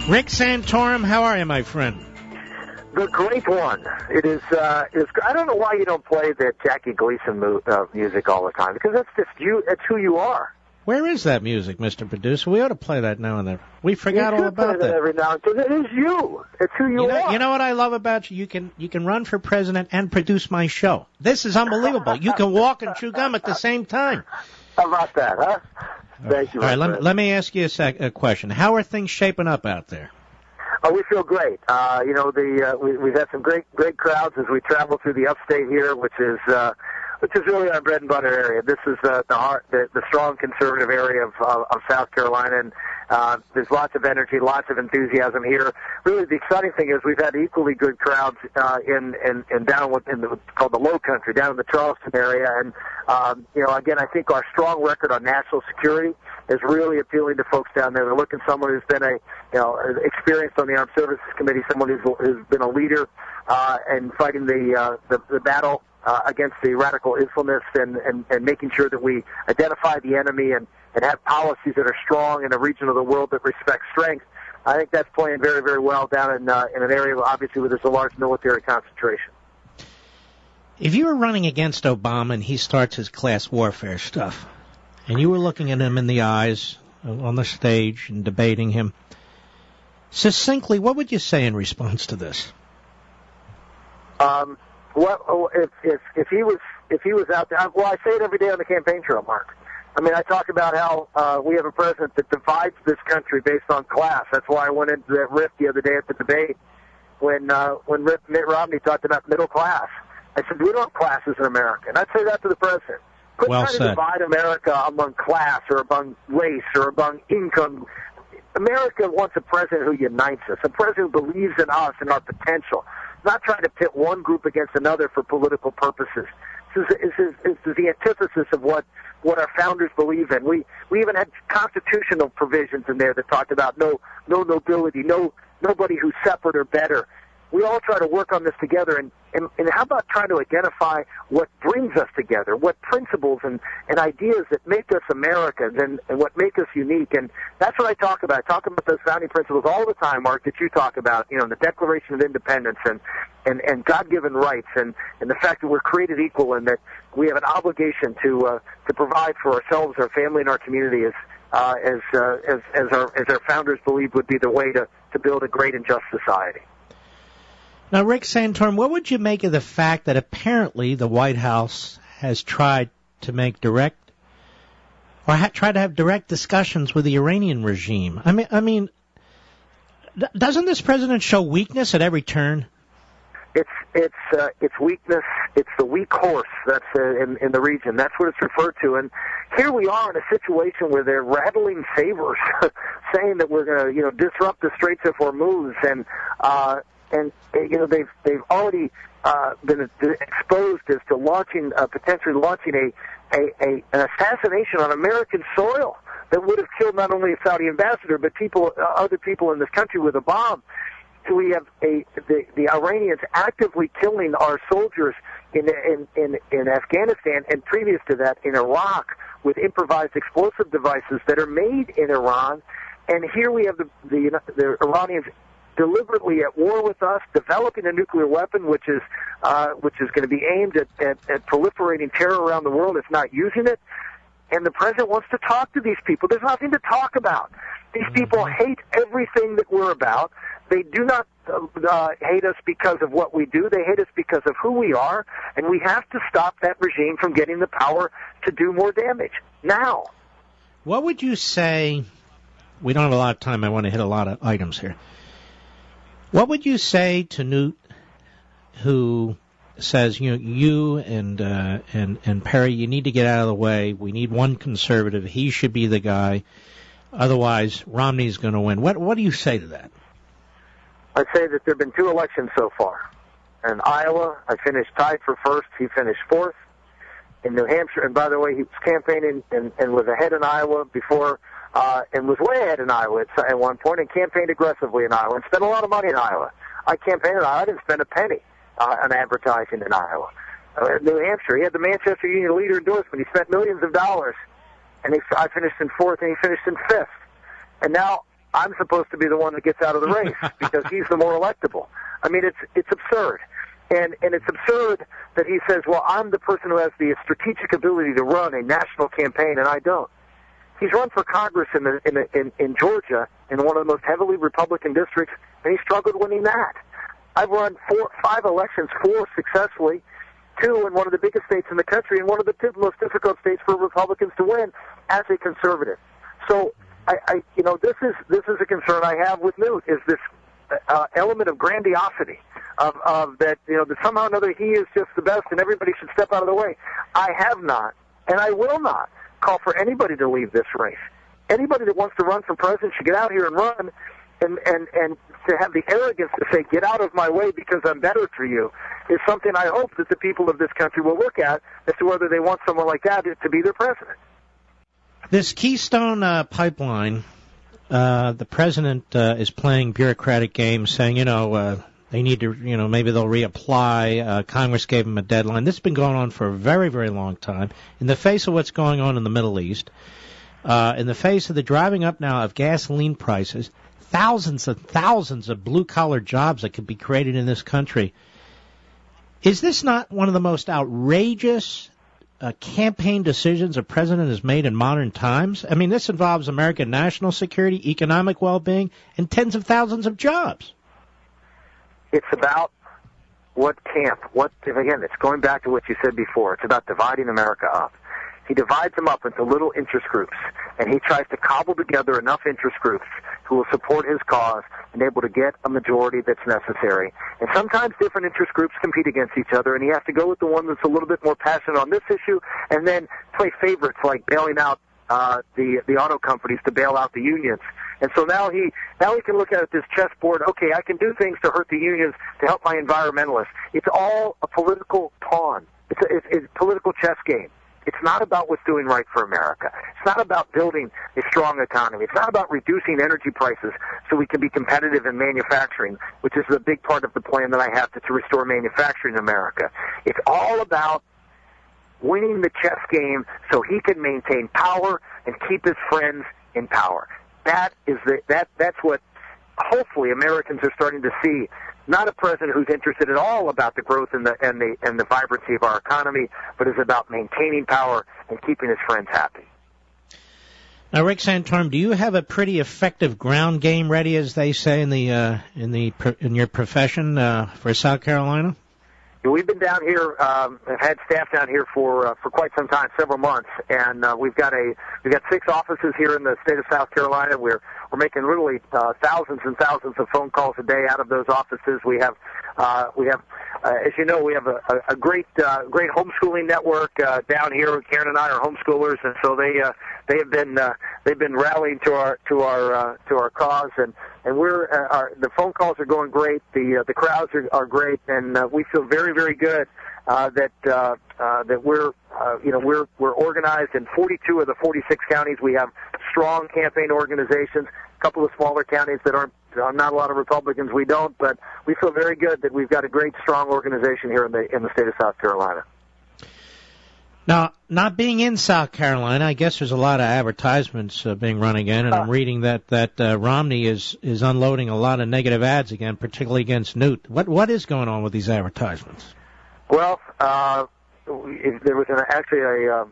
Rick Santorum, how are you, my friend? The great one. It is. I don't know why you don't play the Jackie Gleason music all the time, because that's just you. It's who you are. Where is that music, Mr. Producer? We ought to play that now and then. We forgot all about that. Every now and then. It is you. It's who you are. You know what I love about you? You can run for president and produce my show. This is unbelievable. You can walk and chew gum at the same time. How about that, huh? Thank you. All right, let me ask you a question. How are things shaping up out there? Oh, we feel great. We've had some great crowds as we travel through the upstate here, which is really our bread and butter area. This is the strong conservative area of South Carolina, and there's lots of energy, lots of enthusiasm here. Really, the exciting thing is we've had equally good crowds in down in what's called the Low Country, down in the Charleston area, and again, I think our strong record on national security is really appealing to folks down there. They're looking for someone who's been experienced on the Armed Services Committee, someone who's been a leader and fighting the battle against the radical Islamists and making sure that we identify the enemy and have policies that are strong in a region of the world that respects strength. I think that's playing very, very well down in an area, obviously, where there's a large military concentration. If you were running against Obama and he starts his class warfare stuff, and you were looking at him in the eyes on the stage and debating him, succinctly, what would you say in response to this? If he was out there, well, I say it every day on the campaign trail, Mark. I mean, I talk about how we have a president that divides this country based on class. That's why I went into that rift the other day at the debate when Mitt Romney talked about middle class. I said, we don't have classes in America, and I'd say that to the president. Quit trying to divide America among class or among race or among income. America wants a president who unites us, a president who believes in us and our potential, not trying to pit one group against another for political purposes. This is the antithesis of what our founders believe in. We even had constitutional provisions in there that talked about no nobility, nobody who's separate or better. We all try to work on this together, and how about trying to identify what brings us together, what principles and ideas that make us Americans and what make us unique. And that's what I talk about. I talk about those founding principles all the time, Mark, that you talk about, the Declaration of Independence and God-given rights and the fact that we're created equal and that we have an obligation to provide for ourselves, our family, and our community as our founders believed would be the way to build a great and just society. Now, Rick Santorum, what would you make of the fact that apparently the White House has tried to make tried to have direct discussions with the Iranian regime? I mean, doesn't this president show weakness at every turn? It's weakness. It's the weak horse that's in the region. That's what it's referred to. And here we are in a situation where they're rattling sabers, saying that we're going to disrupt the Straits of Hormuz and they've already been exposed as to potentially launching an assassination on American soil that would have killed not only a Saudi ambassador but other people in this country with a bomb. So we have the Iranians actively killing our soldiers in Afghanistan, and previous to that in Iraq with improvised explosive devices that are made in Iran. And here we have the Iranians deliberately at war with us, developing a nuclear weapon, which is going to be aimed at proliferating terror around the world, if not using it. And the president wants to talk to these people. There's nothing to talk about. These people hate everything that we're about. They do not hate us because of what we do. They hate us because of who we are, and we have to stop that regime from getting the power to do more damage now. What would you say? We don't have a lot of time. I want to hit a lot of items here. What would you say to Newt, who says, you and Perry, you need to get out of the way. We need one conservative. He should be the guy. Otherwise, Romney's going to win. What do you say to that? I say that there have been two elections so far. In Iowa, I finished tied for first. He finished fourth. In New Hampshire, and by the way, he was campaigning and was ahead in Iowa before, and was way ahead in Iowa at one point, and campaigned aggressively in Iowa and spent a lot of money in Iowa. I campaigned in Iowa. I didn't spend a penny on advertising in Iowa. In New Hampshire, he had the Manchester Union leader endorsement. He spent millions of dollars, and I finished in fourth, and he finished in fifth. And now I'm supposed to be the one that gets out of the race because he's the more electable. I mean, it's absurd. And it's absurd that he says, well, I'm the person who has the strategic ability to run a national campaign, and I don't. He's run for Congress in Georgia, in one of the most heavily Republican districts, and he struggled winning that. I've run 5 elections, 4 successfully, 2 in one of the biggest states in the country, and one of the most difficult states for Republicans to win as a conservative. So, this is a concern I have with Newt, is this element of grandiosity, of that, that somehow or another he is just the best and everybody should step out of the way. I have not, and I will not, call for anybody to leave this race. Anybody that wants to run for president should get out here and run, and to have the arrogance to say, get out of my way because I'm better for you, is something I hope that the people of this country will look at as to whether they want someone like that to be their president. This Keystone pipeline, the president is playing bureaucratic games, saying, they need to, maybe they'll reapply. Congress gave them a deadline. This has been going on for a very, very long time. In the face of what's going on in the Middle East, in the face of the driving up now of gasoline prices, thousands and thousands of blue-collar jobs that could be created in this country, is this not one of the most outrageous campaign decisions a president has made in modern times? I mean, this involves American national security, economic well-being, and tens of thousands of jobs. It's about again, it's going back to what you said before. It's about dividing America up. He divides them up into little interest groups, and he tries to cobble together enough interest groups who will support his cause and able to get a majority that's necessary. And sometimes different interest groups compete against each other, and he has to go with the one that's a little bit more passionate on this issue, and then play favorites like bailing out the auto companies to bail out the unions. And so now he can look at this chessboard. Okay, I can do things to hurt the unions to help my environmentalists. It's all a political pawn. It's a political chess game. It's not about what's doing right for America. It's not about building a strong economy. It's not about reducing energy prices so we can be competitive in manufacturing, which is a big part of the plan that I have to restore manufacturing in America. It's all about winning the chess game so he can maintain power and keep his friends in power. That's what hopefully Americans are starting to see. Not a president who's interested at all about the growth and the vibrancy of our economy, but is about maintaining power and keeping his friends happy. Now, Rick Santorum, do you have a pretty effective ground game ready, as they say in your profession for South Carolina? We've been down here. Have had staff down here for quite some time, several months, and we've got 6 offices here in the state of South Carolina. We're making literally thousands and thousands of phone calls a day out of those offices. We have, as you know, we have a great homeschooling network down here. Karen and I are homeschoolers, and so they've been rallying to our cause, and the phone calls are going great. The crowds are great, and we feel very, very good that we're organized in 42 of the 46 counties. We have strong campaign organizations. A couple of smaller counties that aren't not a lot of Republicans. We don't, but we feel very good that we've got a great, strong organization here in the state of South Carolina. Now, not being in South Carolina, I guess there's a lot of advertisements being run again, and I'm reading that Romney is unloading a lot of negative ads again, particularly against Newt. What is going on with these advertisements? Well, there was actually a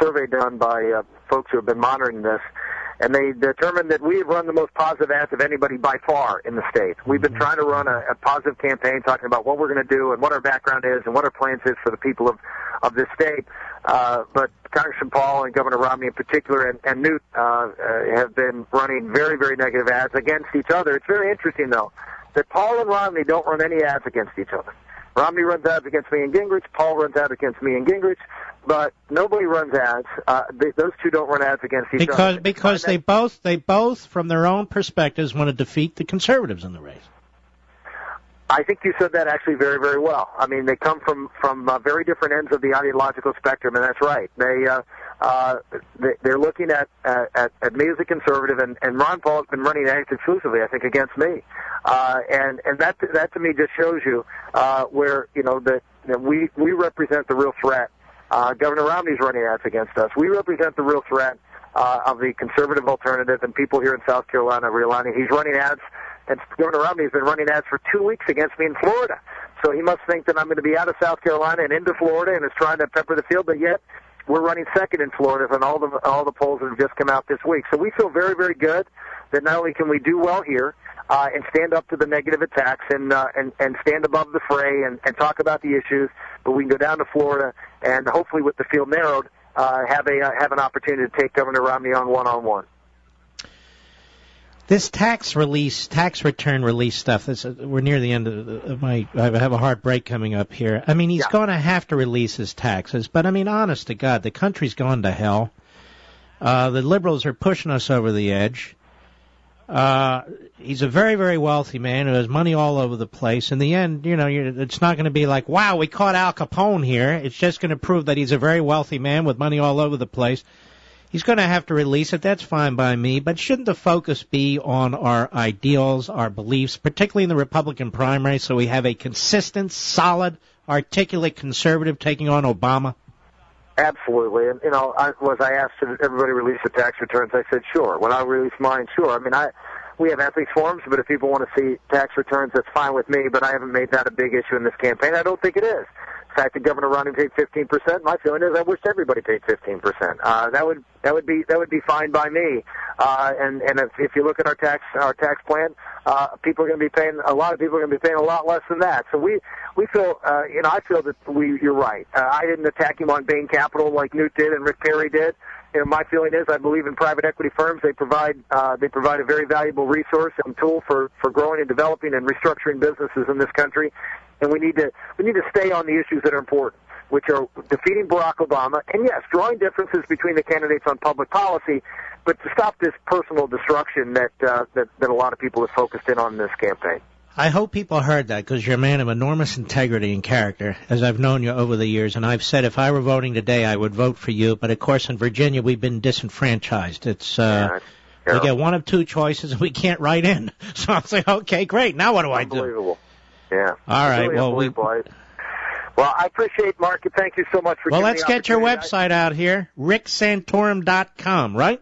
survey done by folks who have been monitoring this, and they determined that we have run the most positive ads of anybody by far in the state. We've been trying to run a positive campaign talking about what we're going to do and what our background is and what our plans is for the people of this state. But Congressman Paul and Governor Romney in particular and Newt have been running very, very negative ads against each other. It's very interesting, though, that Paul and Romney don't run any ads against each other. Romney runs ads against me and Gingrich. Paul runs ads against me and Gingrich. But nobody runs ads. Those two don't run ads against each other. Because they both, from their own perspectives, want to defeat the conservatives in the race. I think you said that actually very, very well. I mean, they come from very different ends of the ideological spectrum, and that's right. They're looking at me as a conservative, and Ron Paul has been running ads exclusively, I think, against me. And that to me just shows you where that we represent the real threat. Governor Romney's running ads against us. We represent the real threat of the conservative alternative, and people here in South Carolina realizing he's running ads, and Governor Romney's been running ads for 2 weeks against me in Florida. So he must think that I'm going to be out of South Carolina and into Florida and is trying to pepper the field, but yet we're running second in Florida on all the polls that have just come out this week. So we feel very, very good that not only can we do well here and stand up to the negative attacks and stand above the fray and talk about the issues, but we can go down to Florida and hopefully with the field narrowed, have an opportunity to take Governor Romney on one-on-one. This tax return release stuff, we're near the end of I have a hard break coming up here. I mean, he's going to have to release his taxes, but I mean, honest to God, the country's gone to hell. The liberals are pushing us over the edge. He's a very, very wealthy man who has money all over the place. In the end, it's not going to be like, wow, we caught Al Capone here. It's just going to prove that he's a very wealthy man with money all over the place. He's going to have to release it. That's fine by me. But shouldn't the focus be on our ideals, our beliefs, particularly in the Republican primary, so we have a consistent, solid, articulate conservative taking on Obama? Absolutely. And, I asked everybody release their tax returns. I said, sure. When I release mine, sure. I mean, we have ethics forums, but if people want to see tax returns, that's fine with me, but I haven't made that a big issue in this campaign. I don't think it is. The fact that Governor Romney paid 15%, my feeling is I wish everybody paid 15%. That would be fine by me. And if you look at our tax plan, a lot of people are going to be paying a lot less than that. So we feel, I feel that you're right. I didn't attack him on Bain Capital like Newt did and Rick Perry did. My feeling is I believe in private equity firms. They provide a very valuable resource and tool for growing and developing and restructuring businesses in this country. And we need to stay on the issues that are important, which are defeating Barack Obama, and yes, drawing differences between the candidates on public policy, but to stop this personal destruction that a lot of people have focused in on this campaign. I hope people heard that, because you're a man of enormous integrity and character, as I've known you over the years, and I've said if I were voting today, I would vote for you. But of course, in Virginia, we've been disenfranchised. We get one of two choices, and we can't write in. So I'll say, okay, great. Now what do I do? Unbelievable. Yeah. All right. Really well, I appreciate Mark, and thank you so much for. Well, let's get your website out here, ricksantorum.com, right?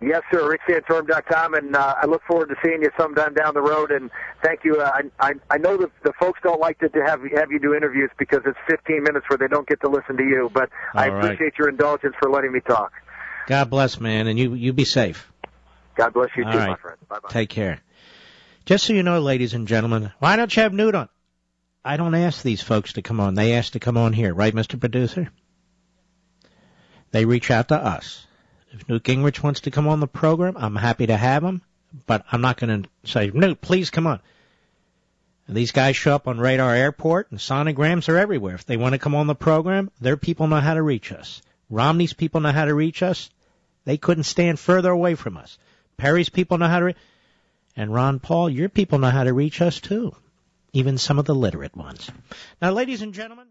Yes, sir, ricksantorum.com, and I look forward to seeing you sometime down the road. And thank you. I know that the folks don't like to have you do interviews because it's 15 minutes where they don't get to listen to you. But I appreciate your indulgence for letting me talk. God bless, man, and you be safe. God bless you All too, right. my friend. Bye-bye. Take care. Just so you know, ladies and gentlemen, why don't you have Newt on? I don't ask these folks to come on. They ask to come on here, right, Mr. Producer? They reach out to us. If Newt Gingrich wants to come on the program, I'm happy to have him, but I'm not going to say, Newt, please come on. And these guys show up on Radar Airport, and sonograms are everywhere. If they want to come on the program, their people know how to reach us. Romney's people know how to reach us. They couldn't stand further away from us. Perry's people know how to reach us. And Ron Paul, your people know how to reach us, too. Even some of the literate ones. Now, ladies and gentlemen.